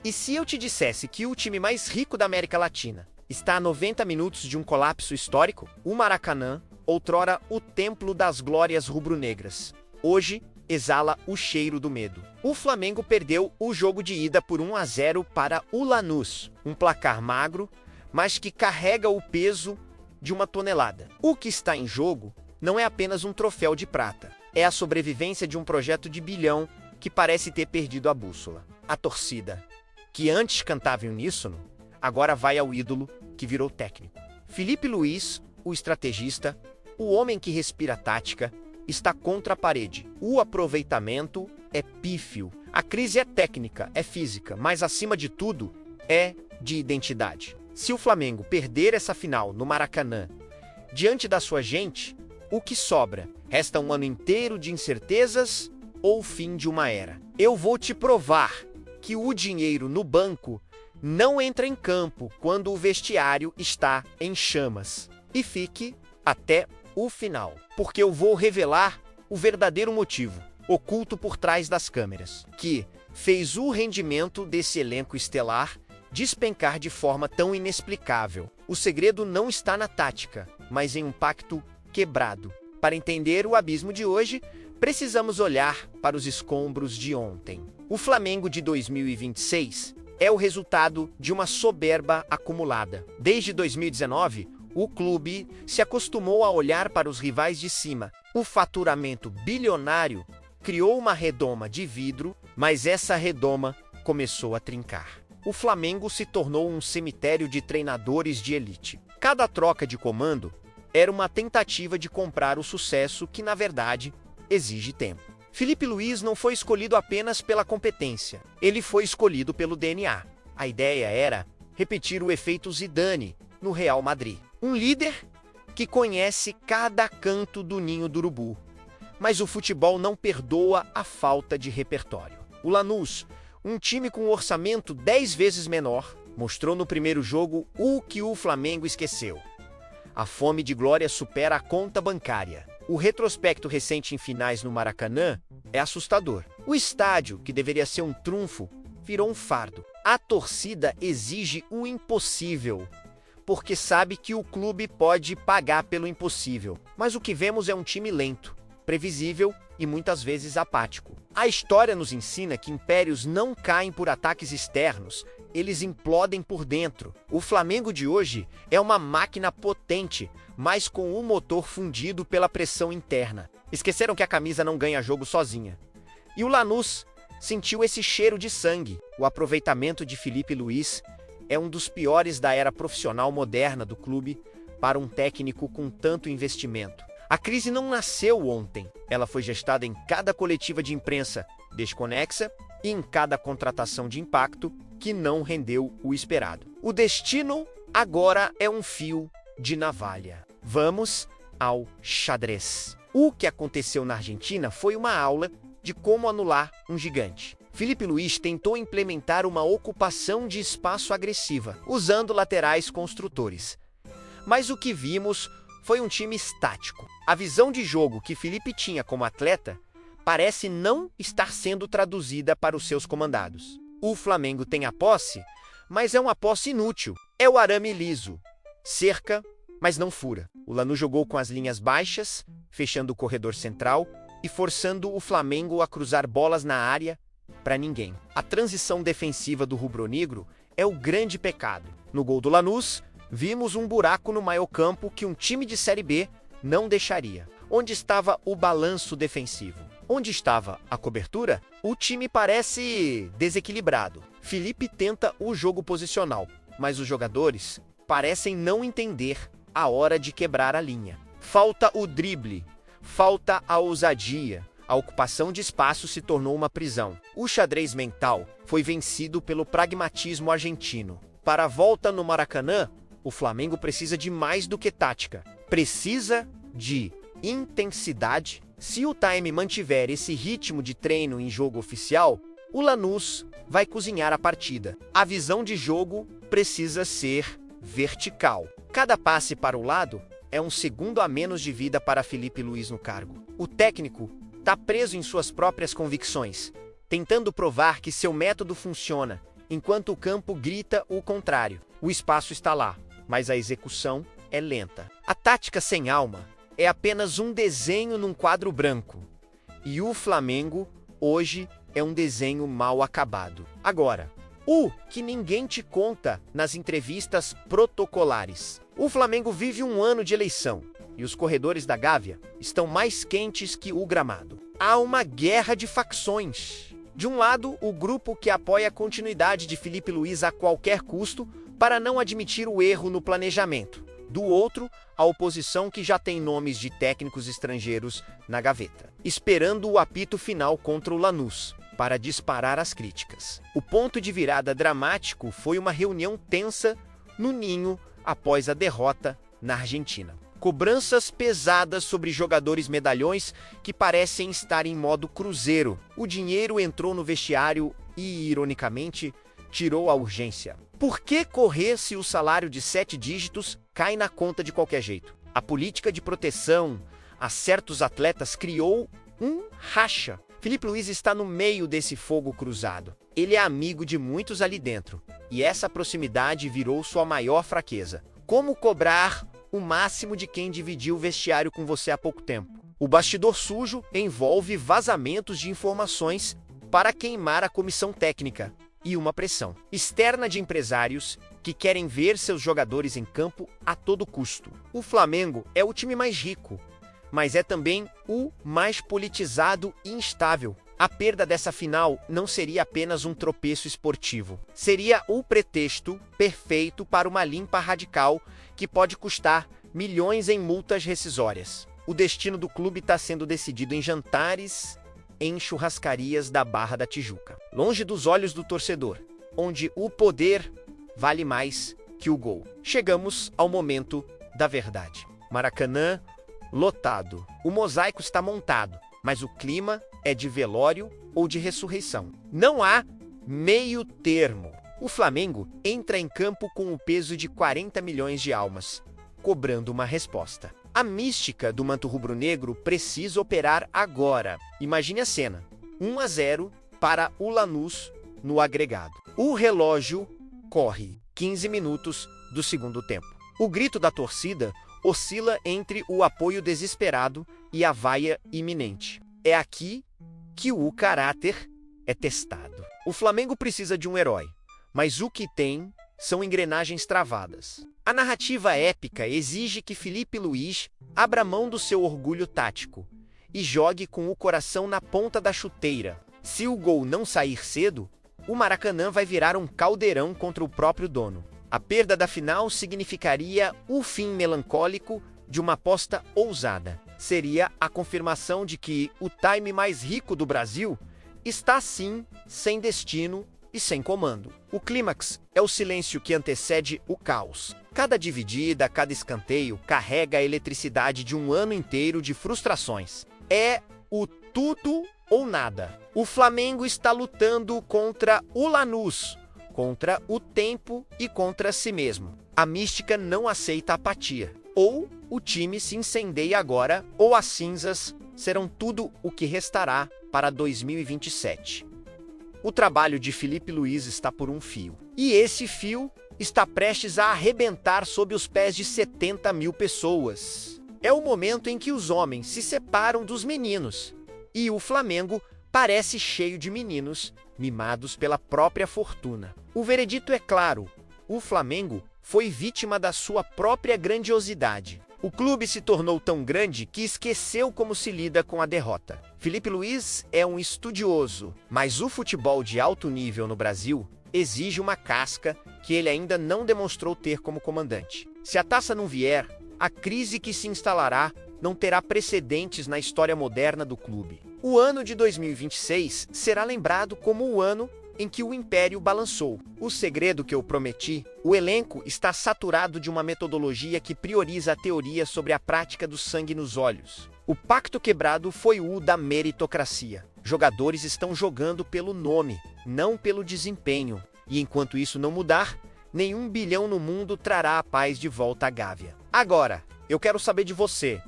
E se eu te dissesse que o time mais rico da América Latina está a 90 minutos de um colapso histórico? O Maracanã, outrora o templo das glórias rubro-negras, hoje exala o cheiro do medo. O Flamengo perdeu o jogo de ida por 1-0 para o Lanús, um placar magro, mas que carrega o peso de uma tonelada. O que está em jogo não é apenas um troféu de prata, é a sobrevivência de um projeto de bilhão que parece ter perdido a bússola. A torcida, que antes cantava em uníssono, agora vai ao ídolo que virou técnico. Filipe Luís, o estrategista, o homem que respira tática, está contra a parede. O aproveitamento é pífio. A crise é técnica, é física, mas acima de tudo, é de identidade. Se o Flamengo perder essa final no Maracanã, diante da sua gente, o que sobra? Resta um ano inteiro de incertezas ou o fim de uma era? Eu vou te provar que o dinheiro no banco não entra em campo quando o vestiário está em chamas. E fique até o final, porque eu vou revelar o verdadeiro motivo, oculto por trás das câmeras, que fez o rendimento desse elenco estelar despencar de forma tão inexplicável. O segredo não está na tática, mas em um pacto quebrado. Para entender o abismo de hoje, precisamos olhar para os escombros de ontem. O Flamengo de 2026 é o resultado de uma soberba acumulada. Desde 2019, o clube se acostumou a olhar para os rivais de cima. O faturamento bilionário criou uma redoma de vidro, mas essa redoma começou a trincar. O Flamengo se tornou um cemitério de treinadores de elite. Cada troca de comando era uma tentativa de comprar o sucesso que, na verdade, exige tempo. Filipe Luís não foi escolhido apenas pela competência, ele foi escolhido pelo DNA. A ideia era repetir o efeito Zidane no Real Madrid. Um líder que conhece cada canto do ninho do urubu. Mas o futebol não perdoa a falta de repertório. O Lanús, um time com um orçamento 10 vezes menor, mostrou no primeiro jogo o que o Flamengo esqueceu. A fome de glória supera a conta bancária. O retrospecto recente em finais no Maracanã é assustador. O estádio, que deveria ser um trunfo, virou um fardo. A torcida exige o impossível, porque sabe que o clube pode pagar pelo impossível. Mas o que vemos é um time lento, previsível e muitas vezes apático. A história nos ensina que impérios não caem por ataques externos, eles implodem por dentro. O Flamengo de hoje é uma máquina potente, mas com um motor fundido pela pressão interna. Esqueceram que a camisa não ganha jogo sozinha. E o Lanús sentiu esse cheiro de sangue. O aproveitamento de Filipe Luís é um dos piores da era profissional moderna do clube para um técnico com tanto investimento. A crise não nasceu ontem. Ela foi gestada em cada coletiva de imprensa desconexa e em cada contratação de impacto que não rendeu o esperado. O destino agora é um fio de navalha. Vamos ao xadrez. O que aconteceu na Argentina foi uma aula de como anular um gigante. Filipe Luís tentou implementar uma ocupação de espaço agressiva, usando laterais construtores. Mas o que vimos foi um time estático. A visão de jogo que Filipe tinha como atleta parece não estar sendo traduzida para os seus comandados. O Flamengo tem a posse, mas é uma posse inútil. É o arame liso. Cerca, mas não fura. O Lanús jogou com as linhas baixas, fechando o corredor central e forçando o Flamengo a cruzar bolas na área para ninguém. A transição defensiva do rubro-negro é o grande pecado. No gol do Lanús, vimos um buraco no meio-campo que um time de Série B não deixaria. Onde estava o balanço defensivo? Onde estava a cobertura? O time parece desequilibrado. Filipe tenta o jogo posicional, mas os jogadores parecem não entender a hora de quebrar a linha. Falta o drible, falta a ousadia. A ocupação de espaço se tornou uma prisão. O xadrez mental foi vencido pelo pragmatismo argentino. Para a volta no Maracanã, o Flamengo precisa de mais do que tática. Precisa de intensidade. Se o Time mantiver esse ritmo de treino em jogo oficial, o Lanús vai cozinhar a partida. A visão de jogo precisa ser vertical. Cada passe para o lado é um segundo a menos de vida para Filipe Luís no cargo. O técnico está preso em suas próprias convicções, tentando provar que seu método funciona enquanto o campo grita o contrário. O espaço está lá, mas a execução é lenta. A tática sem alma é apenas um desenho num quadro branco. E o Flamengo, hoje, é um desenho mal acabado. Agora, o que ninguém te conta nas entrevistas protocolares. O Flamengo vive um ano de eleição e os corredores da Gávea estão mais quentes que o gramado. Há uma guerra de facções. De um lado, o grupo que apoia a continuidade de Filipe Luís a qualquer custo para não admitir o erro no planejamento. Do outro, a oposição que já tem nomes de técnicos estrangeiros na gaveta, esperando o apito final contra o Lanús para disparar as críticas. O ponto de virada dramático foi uma reunião tensa no Ninho após a derrota na Argentina. Cobranças pesadas sobre jogadores medalhões que parecem estar em modo cruzeiro. O dinheiro entrou no vestiário e, ironicamente, tirou a urgência. Por que correr se o salário de 7 dígitos cai na conta de qualquer jeito? A política de proteção a certos atletas criou um racha. Filipe Luís está no meio desse fogo cruzado. Ele é amigo de muitos ali dentro, e essa proximidade virou sua maior fraqueza. Como cobrar o máximo de quem dividiu o vestiário com você há pouco tempo? O bastidor sujo envolve vazamentos de informações para queimar a comissão técnica e uma pressão externa de empresários que querem ver seus jogadores em campo a todo custo. O Flamengo é o time mais rico, mas é também o mais politizado e instável. A perda dessa final não seria apenas um tropeço esportivo. Seria o pretexto perfeito para uma limpa radical que pode custar milhões em multas rescisórias. O destino do clube está sendo decidido em jantares em churrascarias da Barra da Tijuca, longe dos olhos do torcedor, onde o poder vale mais que o gol. Chegamos ao momento da verdade. Maracanã lotado. O mosaico está montado, mas o clima é de velório ou de ressurreição. Não há meio termo. O Flamengo entra em campo com o peso de 40 milhões de almas, cobrando uma resposta. A mística do manto rubro-negro precisa operar agora. Imagine a cena. 1-0 para o Lanús no agregado. O relógio corre. 15 minutos do segundo tempo. O grito da torcida oscila entre o apoio desesperado e a vaia iminente. É aqui que o caráter é testado. O Flamengo precisa de um herói, mas o que tem são engrenagens travadas. A narrativa épica exige que Filipe Luís abra mão do seu orgulho tático e jogue com o coração na ponta da chuteira. Se o gol não sair cedo, o Maracanã vai virar um caldeirão contra o próprio dono. A perda da final significaria o fim melancólico de uma aposta ousada. Seria a confirmação de que o time mais rico do Brasil está sim sem destino e sem comando. O clímax é o silêncio que antecede o caos. Cada dividida, cada escanteio carrega a eletricidade de um ano inteiro de frustrações. É o tudo ou nada. O Flamengo está lutando contra o Lanús, contra o tempo e contra si mesmo. A mística não aceita apatia. Ou o time se incendeia agora, ou as cinzas serão tudo o que restará para 2027. O trabalho de Filipe Luís está por um fio. E esse fio está prestes a arrebentar sob os pés de 70 mil pessoas. É o momento em que os homens se separam dos meninos. E o Flamengo parece cheio de meninos, mimados pela própria fortuna. O veredito é claro: o Flamengo foi vítima da sua própria grandiosidade. O clube se tornou tão grande que esqueceu como se lida com a derrota. Filipe Luís é um estudioso, mas o futebol de alto nível no Brasil exige uma casca que ele ainda não demonstrou ter como comandante. Se a taça não vier, a crise que se instalará não terá precedentes na história moderna do clube. O ano de 2026 será lembrado como o ano em que o Império balançou. O segredo que eu prometi: o elenco está saturado de uma metodologia que prioriza a teoria sobre a prática do sangue nos olhos. O pacto quebrado foi o da meritocracia. Jogadores estão jogando pelo nome, não pelo desempenho. E enquanto isso não mudar, nenhum bilhão no mundo trará a paz de volta à Gávea. Agora, eu quero saber de você.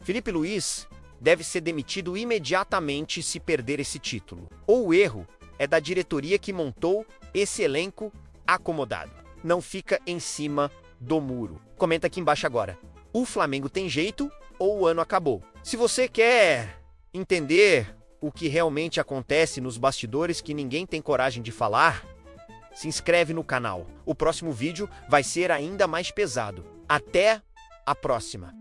Filipe Luís deve ser demitido imediatamente se perder esse título. Ou o erro é da diretoria que montou esse elenco acomodado não fica em cima do muro? Comenta aqui embaixo agora. O Flamengo tem jeito ou o ano acabou? Se você quer entender o que realmente acontece nos bastidores que ninguém tem coragem de falar, se inscreve no canal. O próximo vídeo vai ser ainda mais pesado. Até a próxima!